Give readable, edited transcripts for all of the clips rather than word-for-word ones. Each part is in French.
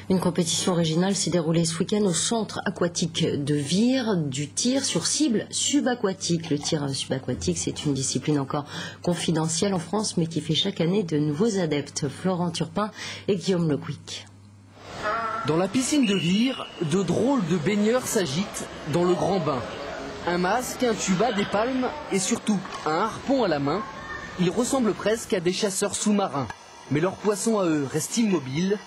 Une compétition régionale s'est déroulée ce week-end au centre aquatique de Vire, du tir sur cible subaquatique. Le tir subaquatique, c'est une discipline encore confidentielle en France, mais qui fait chaque année de nouveaux adeptes. Florent Turpin et Guillaume Lequic. Dans la piscine de Vire, de drôles de baigneurs s'agitent dans le grand bain. Un masque, un tuba, des palmes et surtout un harpon à la main. Ils ressemblent presque à des chasseurs sous-marins. Mais leurs poissons à eux restent immobiles.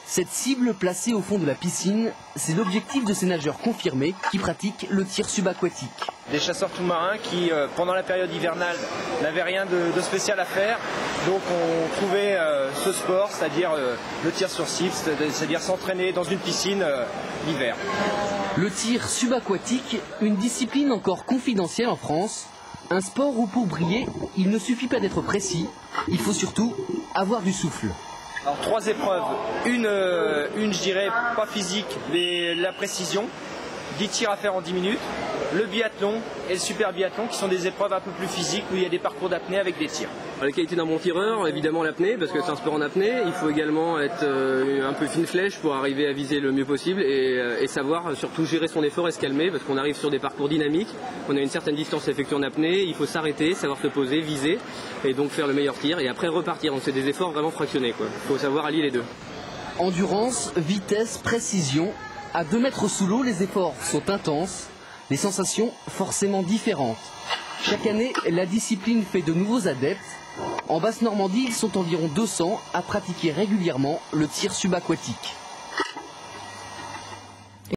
Cette cible placée au fond de la piscine, c'est l'objectif de ces nageurs confirmés qui pratiquent le tir subaquatique. Des chasseurs sous-marins qui, pendant la période hivernale, n'avaient rien de spécial à faire. Donc on trouvait ce sport, c'est-à-dire le tir sur cible, c'est-à-dire s'entraîner dans une piscine l'hiver. Le tir subaquatique, une discipline encore confidentielle en France. Un sport où pour briller, il ne suffit pas d'être précis, il faut surtout avoir du souffle. Alors 3 épreuves, une je dirais pas physique, mais la précision, 10 tirs à faire en 10 minutes, le biathlon et le super biathlon qui sont des épreuves un peu plus physiques où il y a des parcours d'apnée avec des tirs. La qualité d'un bon tireur, évidemment l'apnée, parce que c'est un sport en apnée. Il faut également être un peu fine flèche pour arriver à viser le mieux possible et savoir surtout gérer son effort et se calmer, parce qu'on arrive sur des parcours dynamiques, on a une certaine distance à effectuer en apnée, il faut s'arrêter, savoir se poser, viser et donc faire le meilleur tir et après repartir. Donc c'est des efforts vraiment fractionnés, quoi. Il faut savoir allier les deux. Endurance, vitesse, précision. À 2 mètres sous l'eau, les efforts sont intenses, les sensations forcément différentes. Chaque année, la discipline fait de nouveaux adeptes. En Basse-Normandie, ils sont environ 200 à pratiquer régulièrement le tir subaquatique.